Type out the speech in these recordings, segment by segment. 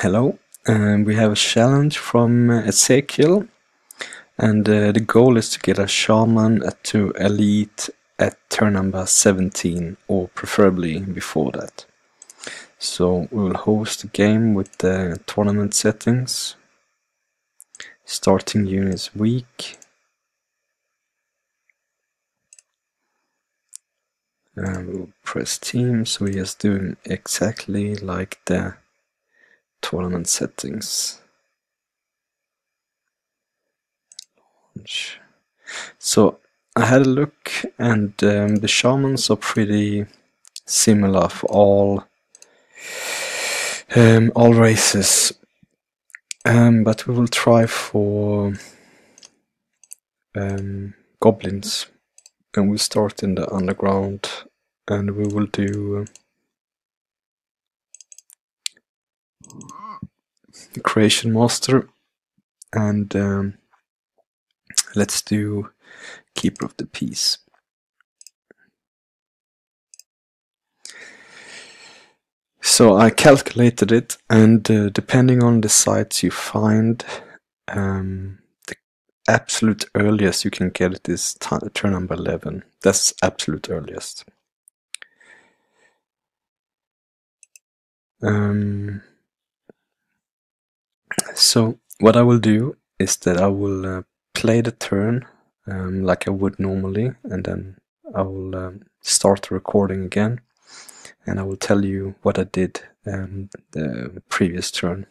Hello, and we have a challenge from Ezekiel, and the goal is to get a shaman to elite at turn number 17, or preferably before that. So we will host a game with the tournament settings. Starting units weak. We'll press team, so we are just doing exactly like the tournament settings. So I had a look, and the shamans are pretty similar for all races, but we will try for goblins, and we'll start in the underground, and we will do creation master, and let's do keeper of the peace. So I calculated it, and depending on the sites you find, the absolute earliest you can get it is turn number 11. That's absolute earliest. So what I will do is that I will play the turn like I would normally, and then I will start the recording again, and I will tell you what I did the previous turn.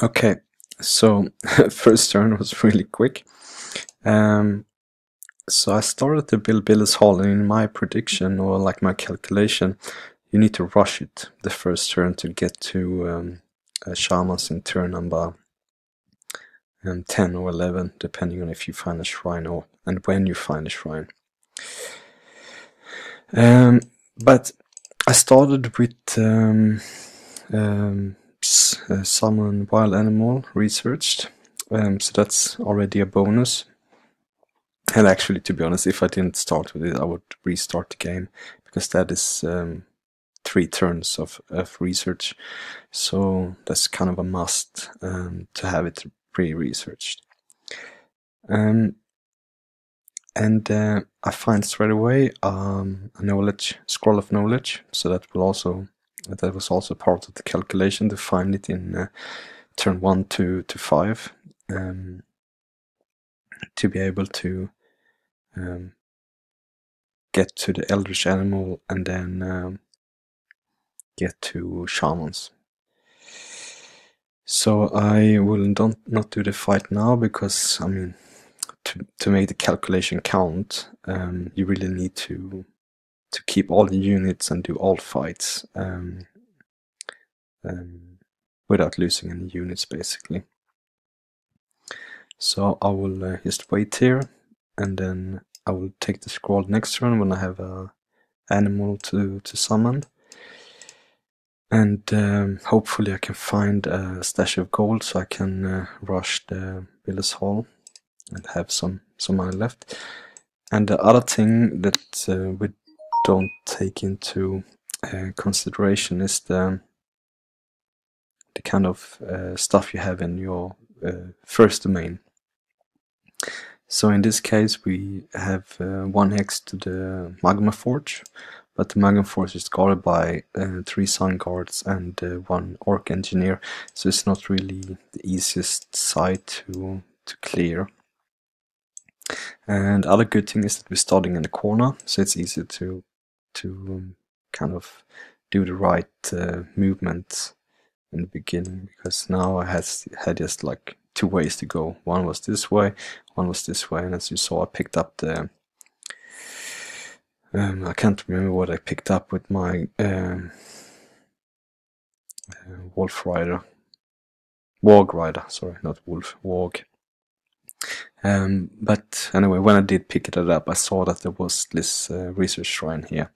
Okay, so first turn was really quick. So I started to build Billy's Hall, and in my prediction, or like my calculation, you need to rush it the first turn to get to shamans in turn number 10 or 11, depending on if you find a shrine and when you find a shrine. But I started with summon wild animal researched, so that's already a bonus. And actually, to be honest, if I didn't start with it, I would restart the game, because that is 3 turns of research, so that's kind of a must to have it pre-researched. And I find straight away a knowledge scroll of knowledge, so that was also part of the calculation to find it in turn 1 to 5, to be able to get to the Eldrich Animal and then get to shamans. So I will not do the fight now, because I mean, to make the calculation count, you really need to keep all the units and do all fights without losing any units, basically. So I will just wait here, and then I will take the scroll next turn when I have a animal to summon, and hopefully I can find a stash of gold so I can rush the Village Hall and have some money left. And the other thing that we don't take into consideration is the kind of stuff you have in your first domain. So in this case we have 1 hex to the Magma Forge, but the Magma Forge is guarded by 3 Sun Guards and 1 Orc Engineer, so it's not really the easiest site to clear. And the other good thing is that we're starting in the corner, so it's easy to kind of do the right movement in the beginning, because now I had just like 2 ways to go. One was this way, one was this way, and as you saw, I picked up the I can't remember what I picked up with my Wolf Rider. Warg Rider, sorry, not Wolf, Warg. But anyway, when I did pick it up, I saw that there was this research shrine here,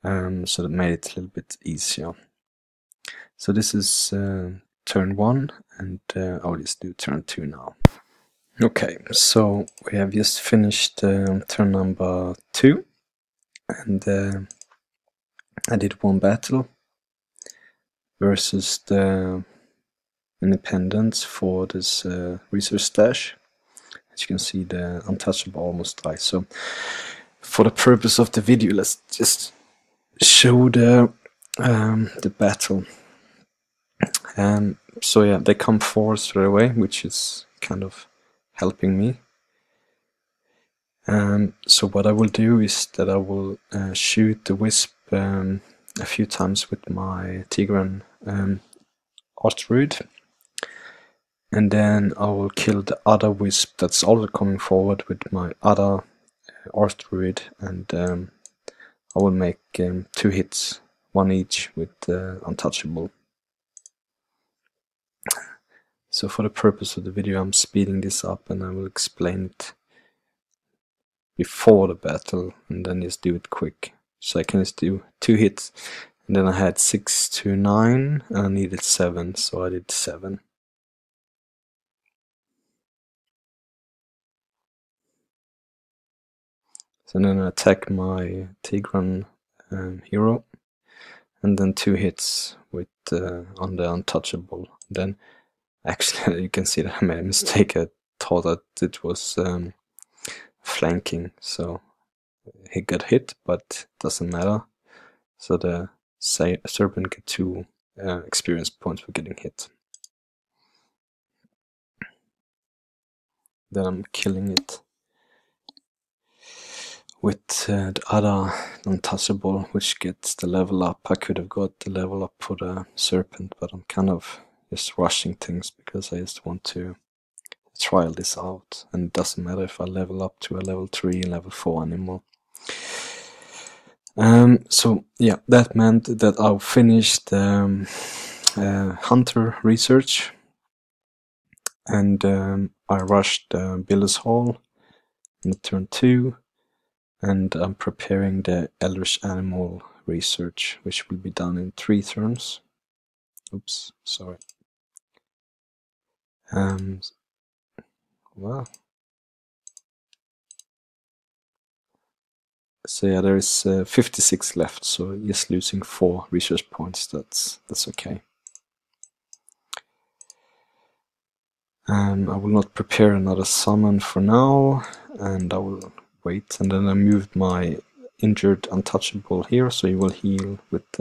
so that made it a little bit easier. So this is turn 1, and I'll just do turn 2 now. Okay, so we have just finished turn number 2, and I did one battle versus the independents for this research stash. As you can see, the untouchable almost died. So for the purpose of the video, let's just show the battle. So yeah, they come forward straight away, which is kind of helping me. So what I will do is that I will shoot the wisp a few times with my Tigran Artrude, and then I will kill the other wisp that's also coming forward with my other Artrude, and I will make 2 hits, 1 each with untouchable. So for the purpose of the video, I'm speeding this up, and I will explain it before the battle and then just do it quick. So I can just do 2 hits, and then I had 6 to 9 and I needed 7, so I did 7. So then I attack my Tigran hero, and then 2 hits with on the untouchable. Then actually you can see that I made a mistake. I thought that it was flanking, so he got hit, but doesn't matter. So the serpent get 2 experience points for getting hit. Then I'm killing it with the other untouchable, which gets the level up. I could have got the level up for the serpent, but I'm kind of just rushing things because I just want to trial this out, and it doesn't matter if I level up to a level 3 and level 4 anymore. So yeah, that meant that I finished hunter research, and I rushed Billis Hall in turn 2, and I'm preparing the Eldrich Animal research, which will be done in 3 turns. Oops, sorry. Well, so yeah, there is 56 left, so just losing 4 research points, that's okay. I will not prepare another summon for now, and I will wait, and then I moved my injured untouchable here, so he will heal with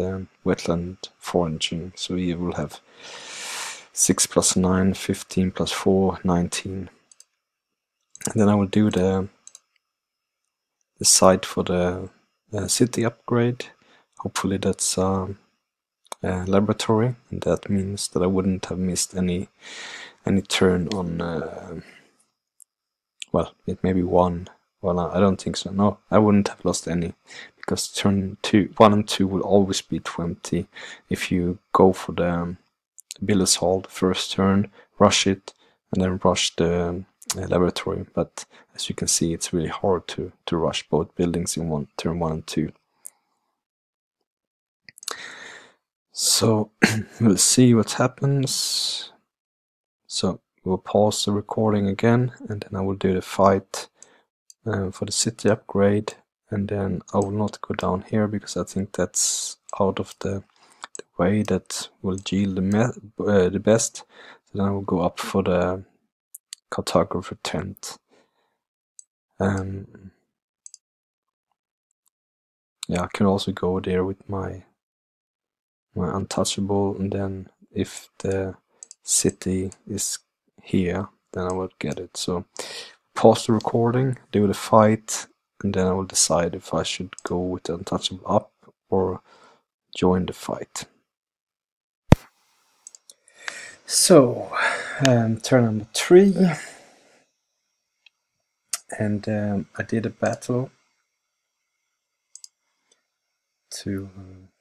wetland foraging, so he will have 6 plus 9, 15 plus 4, 19. And then I will do the site for the city upgrade. Hopefully that's laboratory, and that means that I wouldn't have missed any turn on well, it may be 1. Well, I don't think so. No, I wouldn't have lost any, because turn 1 and 2 will always be 20 if you go for the Billis Hall the first turn, rush it, and then rush the laboratory. But as you can see, it's really hard to rush both buildings in turn 1 and 2. So we'll see what happens. So we'll pause the recording again, and then I will do the fight for the city upgrade, and then I will not go down here because I think that's out of the way that will yield the best. So then I will go up for the cartographer tent. Yeah, I can also go there with my untouchable, and then if the city is here, then I will get it. So pause the recording, do the fight, and then I will decide if I should go with the untouchable up or join the fight. So, turn number 3, and I did a battle to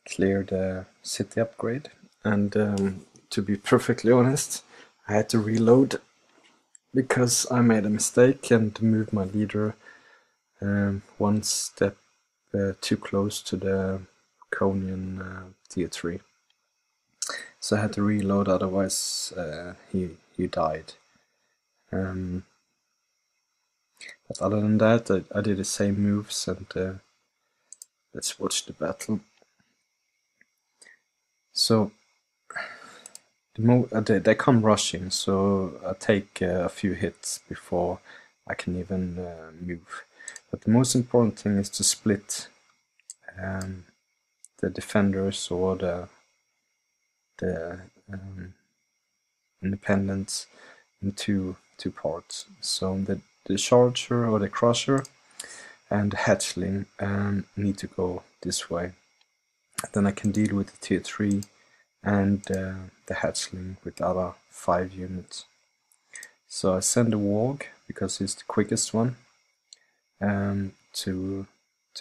clear the city upgrade, and to be perfectly honest, I had to reload because I made a mistake and moved my leader 1 step too close to the Conian tier 3. So I had to reload, otherwise he died. But other than that, I did the same moves, and let's watch the battle. So they come rushing, so I take a few hits before I can even move. But the most important thing is to split the defenders or the independents in two parts. So the charger or the crusher and the hatchling need to go this way. Then I can deal with the tier 3 and the hatchling with the other 5 units. So I send the warg because he's the quickest one to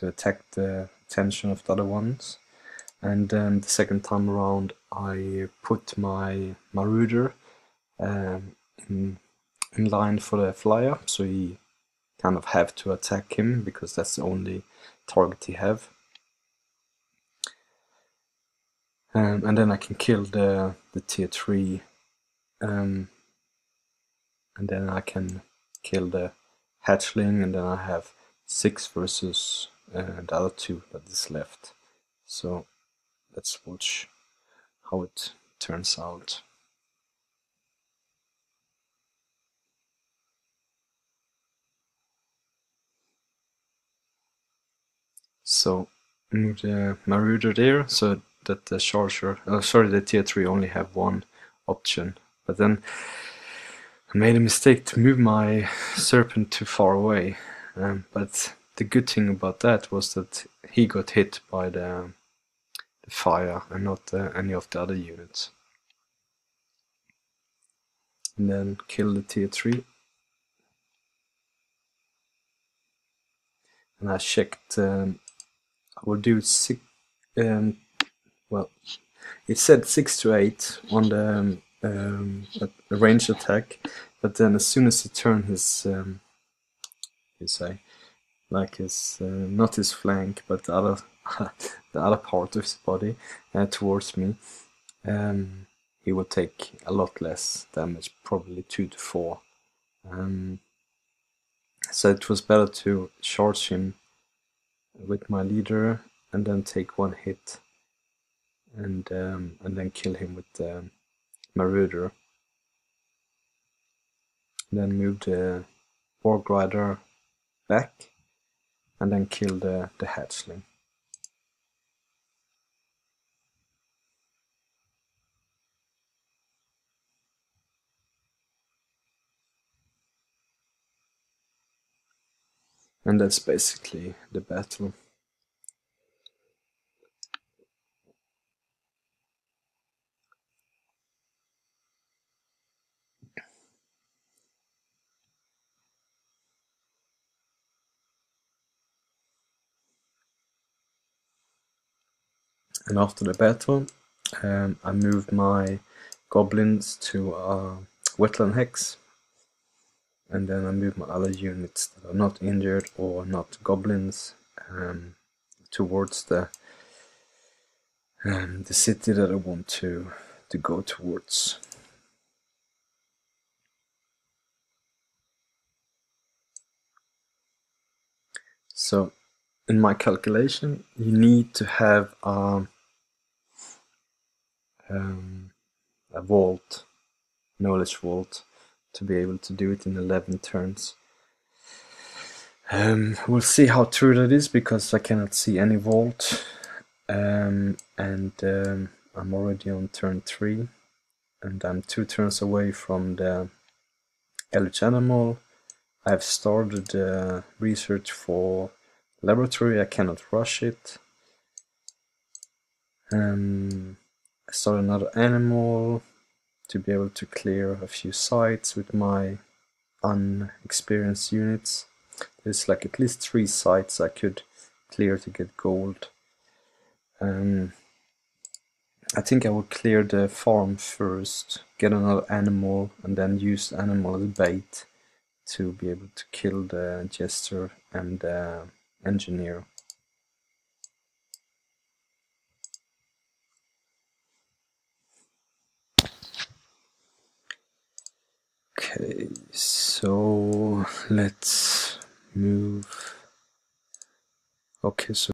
attack the attention of the other ones. And then the second time around I put my marauder in line for the flyer, so he kind of have to attack him because that's the only target he have. And then I can kill the tier 3 and then I can kill the hatchling, and then I have 6 versus the other 2 that is left. So let's watch how it turns out. So move the marauder there so that the charger, the tier 3 only have one option. But then I made a mistake to move my serpent too far away. But the good thing about that was that he got hit by the fire and not any of the other units. And then kill the tier 3. And I checked, I will do 6, well, it said 6 to 8 on the range attack, but then as soon as he turned his, not his flank, but the other, the other part of his body towards me, he would take a lot less damage, probably 2 to 4. So it was better to charge him with my leader and then take 1 hit and then kill him with the marauder. Then move the warg rider back and then kill the hatchling. And that's basically the battle. And after the battle, I moved my goblins to wetland hex, and then I moved my other units that are not injured or not goblins towards the city that I want to go towards. So in my calculation, you need to have a vault, knowledge vault, to be able to do it in 11 turns. We'll see how true that is because I cannot see any vault, and I'm already on turn 3, and I'm 2 turns away from the Eldrich Animal. I've started research for laboratory. I cannot rush it. I start another animal to be able to clear a few sites with my unexperienced units. There's like at least 3 sites I could clear to get gold. I think I will clear the farm first, get another animal, and then use the animal as bait to be able to kill the jester and the engineer. Okay, so let's move. Okay, so